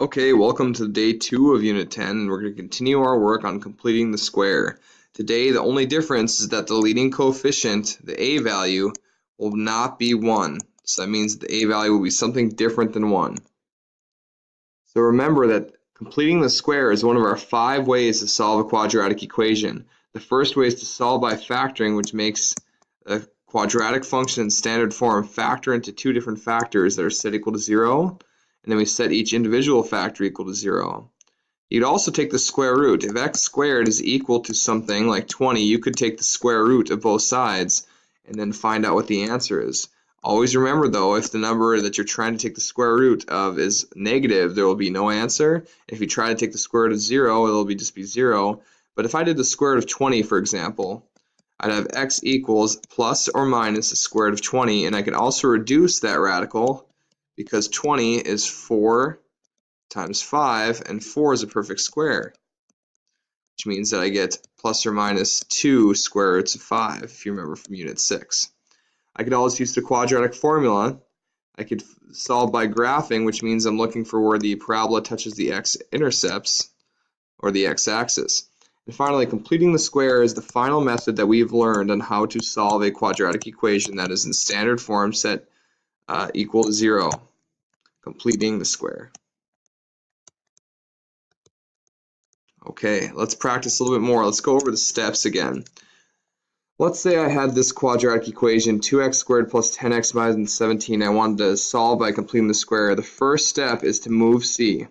Okay, welcome to day 2 of Unit 10, and we're going to continue our work on completing the square. Today, the only difference is that the leading coefficient, the a value, will not be 1. So that means the a value will be something different than 1. So remember that completing the square is one of our 5 ways to solve a quadratic equation. The first way is to solve by factoring, which makes a quadratic function in standard form factor into 2 different factors that are set equal to 0. And then we set each individual factor equal to 0. You'd also take the square root. If x squared is equal to something like 20, you could take the square root of both sides and then find out what the answer is. Always remember though, if the number that you're trying to take the square root of is negative, there will be no answer. If you try to take the square root of 0, it'll just be 0. But if I did the square root of 20, for example, I'd have x equals plus or minus the square root of 20, and I can also reduce that radical because 20 is 4 times 5, and 4 is a perfect square, which means that I get plus or minus 2 square roots of 5, if you remember from Unit 6. I could always use the quadratic formula. I could solve by graphing, which means I'm looking for where the parabola touches the x-intercepts, or the x-axis. And finally, completing the square is the final method that we've learned on how to solve a quadratic equation that is in standard form set equal to 0. Completing the square. Okay, let's practice a little bit more. Let's go over the steps again. Let's say I had this quadratic equation, 2x squared plus 10x minus 17. I wanted to solve by completing the square. The first step is to move c.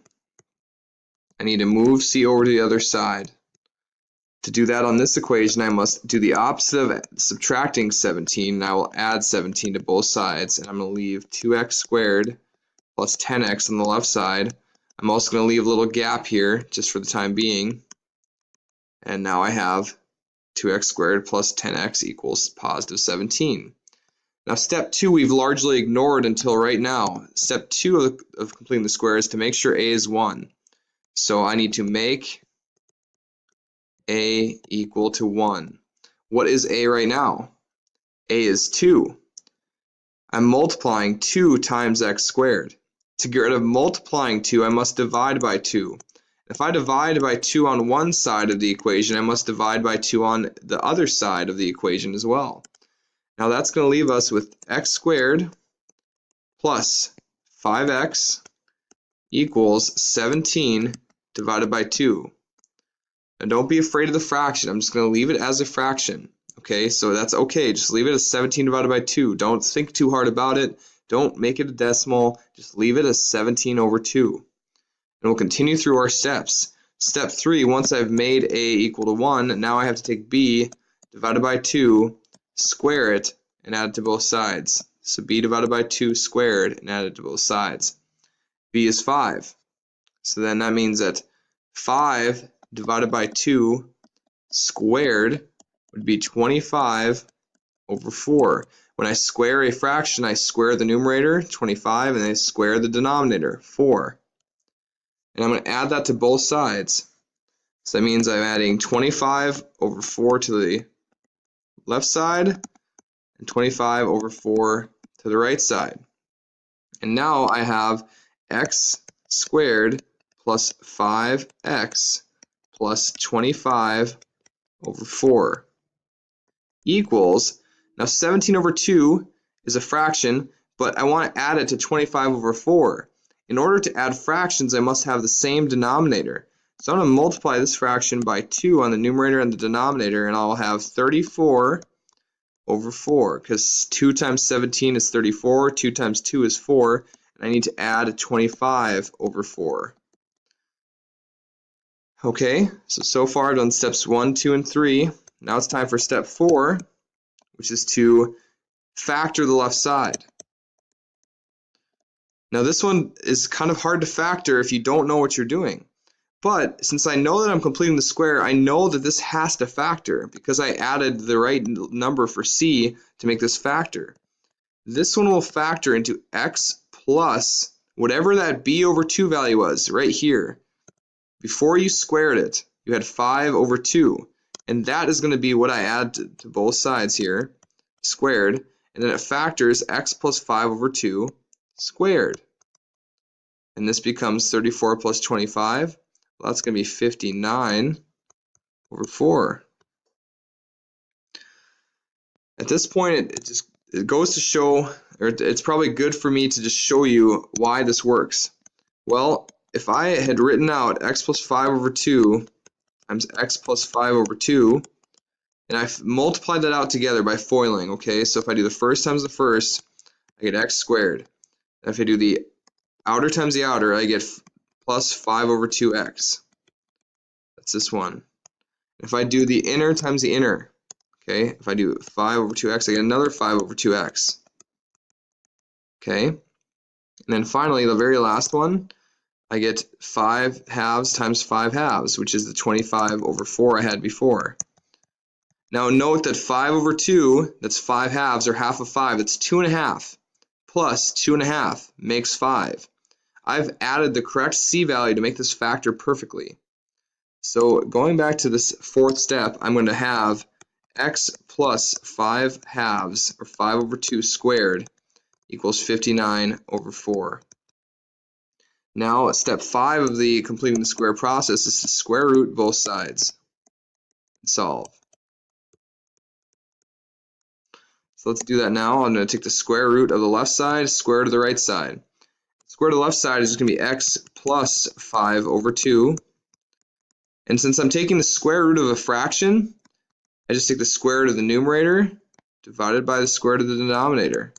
I need to move c over to the other side. To do that on this equation, I must do the opposite of subtracting 17, and I will add 17 to both sides. And I'm going to leave 2x squared plus 10x on the left side. I'm also going to leave a little gap here just for the time being. And now I have 2x squared plus 10x equals positive 17. Now step 2 we've largely ignored until right now. Step 2 of completing the square is to make sure a is 1. So I need to make a equal to 1. What is a right now? A is 2. I'm multiplying 2 times x squared. To get rid of multiplying 2, I must divide by 2. If I divide by 2 on one side of the equation, I must divide by 2 on the other side of the equation as well. Now that's going to leave us with x squared plus 5x equals 17 divided by 2. And don't be afraid of the fraction. I'm just going to leave it as a fraction. Okay, so that's okay. Just leave it as 17 divided by 2. Don't think too hard about it. Don't make it a decimal. Just leave it as 17 over 2. And we'll continue through our steps. Step 3, once I've made a equal to 1, now I have to take b divided by 2, square it, and add it to both sides. So b divided by 2 squared and add it to both sides. b is 5. So then that means that 5 divided by 2 squared would be 25 over 4. When I square a fraction, I square the numerator, 25, and I square the denominator, 4. And I'm going to add that to both sides. So that means I'm adding 25 over 4 to the left side and 25 over 4 to the right side. And now I have x squared plus 5x plus 25 over 4 equals, now 17 over 2 is a fraction, but I want to add it to 25 over 4. In order to add fractions, I must have the same denominator. So I'm going to multiply this fraction by 2 on the numerator and the denominator, and I'll have 34 over 4, because 2 times 17 is 34, 2 times 2 is 4, and I need to add 25 over 4. Okay, so far I've done steps 1, 2, and 3. Now it's time for step 4, which is to factor the left side. Now this one is kind of hard to factor if you don't know what you're doing. But since I know that I'm completing the square, I know that this has to factor because I added the right number for c to make this factor. This one will factor into x plus whatever that b over 2 value was right here. Before you squared it, you had 5 over 2. And that is going to be what I add to both sides here, squared. And then it factors x plus 5 over 2 squared. and this becomes 34 plus 25. Well, that's going to be 59 over 4. At this point, it goes to show, or it's probably good for me to just show you why this works. Well, if I had written out x plus 5 over 2 times x plus 5 over 2, and I've multiplied that out together by FOILing, okay? So if I do the first times the first, I get x squared. And if I do the outer times the outer, I get plus 5 over 2x. That's this one. If I do the inner times the inner, okay, if I do 5 over 2x, I get another 5 over 2x. Okay, and then finally, the very last one, I get 5 halves times 5 halves, which is the 25 over 4 I had before. Now note that 5 over 2, that's 5 halves, or half of 5, that's 2.5, plus 2.5 makes 5. I've added the correct c value to make this factor perfectly. So going back to this fourth step, I'm going to have x plus 5 halves, or 5 over 2 squared, equals 59 over 4. Now, step 5 of the completing the square process is to square root both sides and solve. So let's do that now. I'm going to take the square root of the left side, square root of the right side. Square root of the left side is going to be x plus 5 over 2. And since I'm taking the square root of a fraction, I just take the square root of the numerator divided by the square root of the denominator.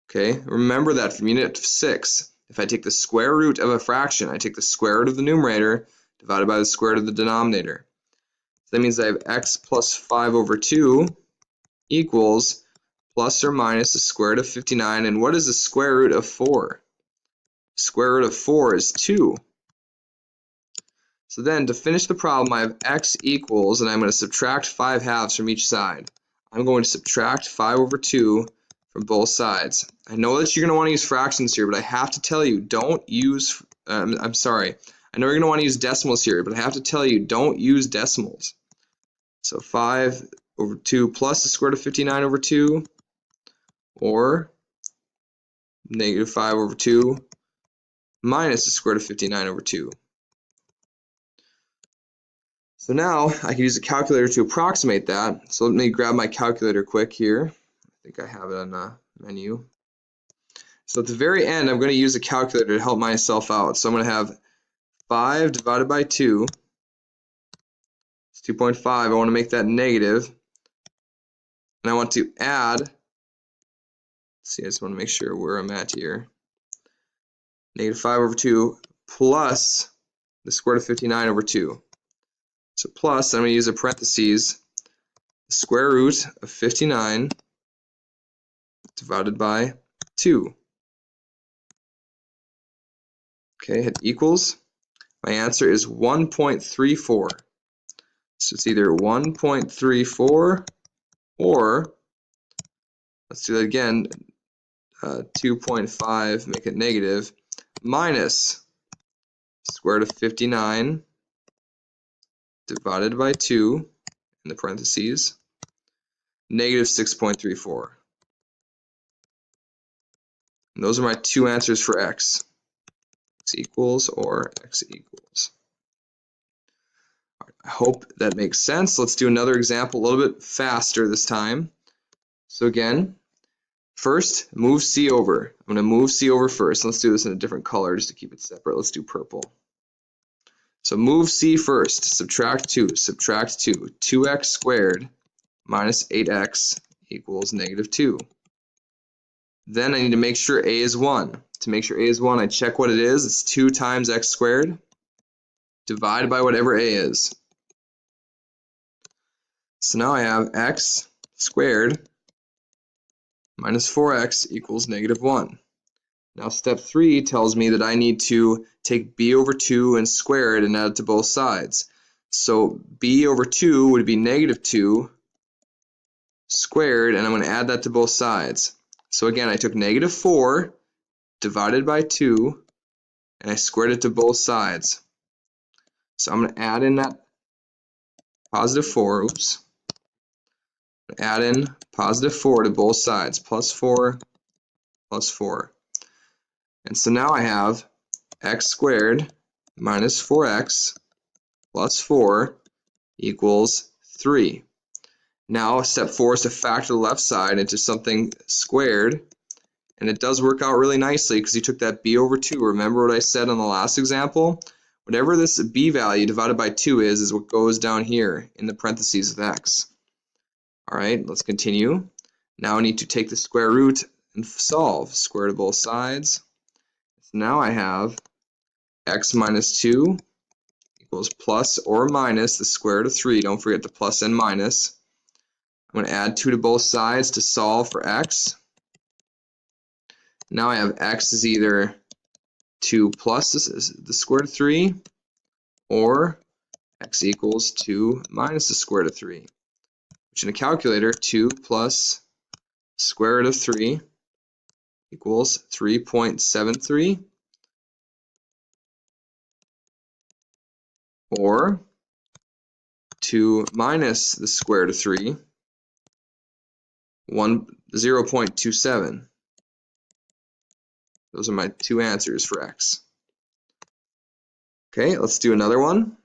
Okay, remember that from Unit 6. If I take the square root of a fraction, I take the square root of the numerator divided by the square root of the denominator. So that means I have x plus 5 over 2 equals plus or minus the square root of 59. And what is the square root of 4? Square root of 4 is 2. So then to finish the problem, I have x equals, and I'm going to subtract 5 halves from each side. I'm going to subtract 5 over 2 from both sides. I know that you're going to want to use fractions here, but I have to tell you, don't use, I'm sorry, I know you're going to want to use decimals here, but I have to tell you, don't use decimals. So 5 over 2 plus the square root of 59 over 2, or negative 5 over 2 minus the square root of 59 over 2. So now I can use a calculator to approximate that. So let me grab my calculator quick here. I think I have it on the menu. So at the very end, I'm going to use a calculator to help myself out. So I'm going to have 5 divided by 2. It's 2.5. I want to make that negative. And I want to add, let's see, I just want to make sure where I'm at here. Negative 5 over 2 plus the square root of 59 over 2. So plus, I'm going to use a parentheses, the square root of 59 divided by 2. Okay, hit equals. My answer is 1.34. So it's either 1.34 or, let's do that again, 2.5, make it negative, minus square root of 59 divided by 2, in the parentheses, negative 6.34. And those are my two answers for x. X equals or x equals. I hope that makes sense. Let's do another example a little bit faster this time. So again, first, move C over. I'm going to move C over first. Let's do this in a different color just to keep it separate. Let's do purple. So move C first. Subtract 2. Subtract 2. 2x squared minus 8x equals negative 2. Then I need to make sure a is 1. To make sure a is 1, I check what it is. It's 2 times x squared divided by whatever a is. So now I have x squared minus 4x equals negative 1. Now step 3 tells me that I need to take b over 2 and square it and add it to both sides. So b over 2 would be negative 2 squared, and I'm going to add that to both sides. So again, I took negative 4 divided by 2, and I squared it to both sides. So I'm going to add in that positive 4, add in positive 4 to both sides, plus 4, plus 4. And so now I have x squared minus 4x plus 4 equals 3. Now step 4 is to factor the left side into something squared, and it does work out really nicely because you took that b over 2. Remember what I said on the last example? Whatever this b value divided by 2 is what goes down here in the parentheses of x. Alright, let's continue. Now I need to take the square root and solve. Square root of both sides. So now I have x minus 2 equals plus or minus the square root of 3. Don't forget the plus and minus. I'm going to add 2 to both sides to solve for x. Now I have x is either 2 plus the square root of 3 or x equals 2 minus the square root of 3. Which in a calculator, 2 plus square root of 3 equals 3.73. Or 2 minus the square root of 3, 0.27. Those are my two answers for x. Okay, let's do another one.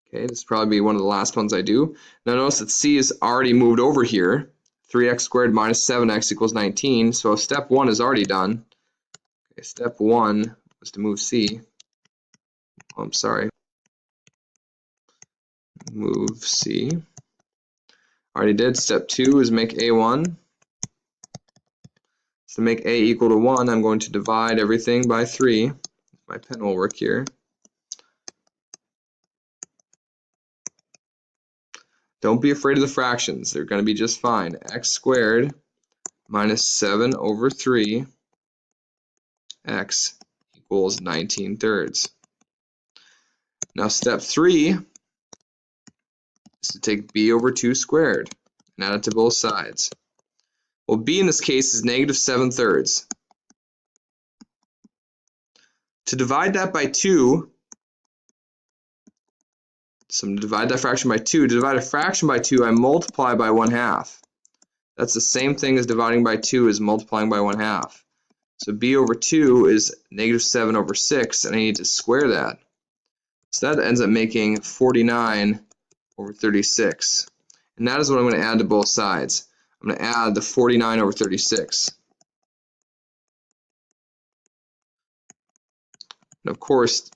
Okay, this will probably be one of the last ones I do. Now notice that c is already moved over here. 3x squared minus 7x equals 19. So step 1 is already done. Okay, step 1 was to move c. Oh, I'm sorry. Move c. Already did. Step 2 is make a1. So to make a equal to 1, I'm going to divide everything by 3. My pen will work here. Don't be afraid of the fractions. They're going to be just fine. X squared minus 7 over 3 x equals 19 thirds. Now step 3 is to take b over 2 squared and add it to both sides. Well, b in this case is negative 7 thirds. To divide that by 2, so I'm going to divide that fraction by 2. To divide a fraction by 2, I multiply by 1/2. That's the same thing as dividing by 2 is multiplying by 1/2. So b over 2 is negative 7 over 6, and I need to square that. So that ends up making 49 over 36. And that is what I'm going to add to both sides. I'm going to add the 49 over 36. And of course,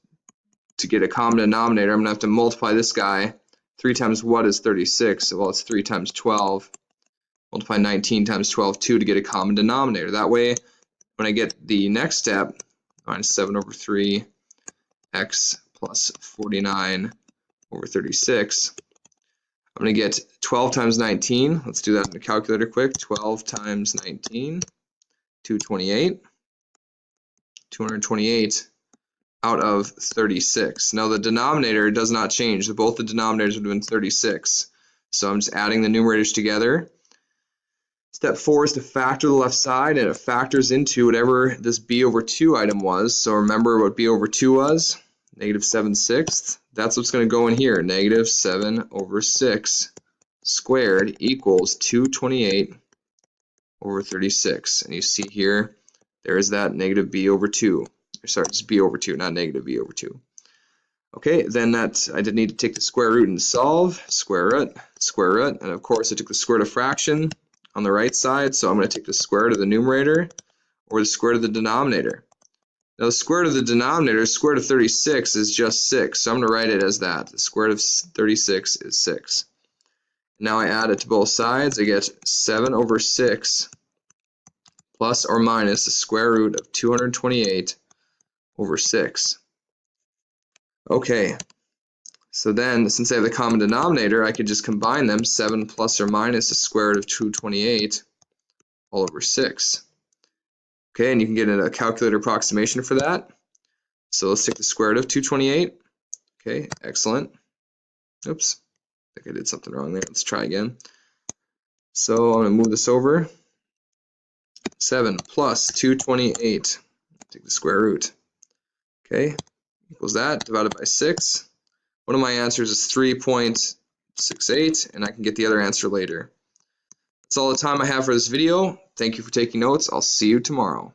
to get a common denominator, I'm going to have to multiply this guy. 3 times what is 36? Well, it's 3 times 12. Multiply 19 times 12, 2 to get a common denominator. That way, when I get the next step, minus 7 over 3, x plus 49 over 36, I'm going to get 12 times 19. Let's do that in the calculator quick. 12 times 19, 228. 228 out of 36. Now the denominator does not change. Both the denominators would have been 36. So I'm just adding the numerators together. Step 4 is to factor the left side, and it factors into whatever this b over 2 item was. So remember what b over 2 was? Negative 7/6. That's what's going to go in here. Negative 7 over 6 squared equals 228 over 36. And you see here, there is that negative b over 2. Sorry, it's b over 2, not negative b over 2. Okay, then I did need to take the square root and solve. Square root, and of course I took the square root of fraction on the right side, so I'm going to take the square root of the numerator or the square root of the denominator. Now the square root of the denominator, square root of 36 is just 6, so I'm going to write it as that. The square root of 36 is 6. Now I add it to both sides. I get 7 over 6 plus or minus the square root of 228 over 6. Okay, so then since I have the common denominator, I could just combine them. 7 plus or minus the square root of 228 all over 6. Okay, and you can get a calculator approximation for that. So let's take the square root of 228. Okay, excellent. Oops, I think I did something wrong there. Let's try again. So I'm going to move this over. 7 plus 228, take the square root. Okay, equals that, divided by 6. One of my answers is 3.68, and I can get the other answer later. That's all the time I have for this video. Thank you for taking notes. I'll see you tomorrow.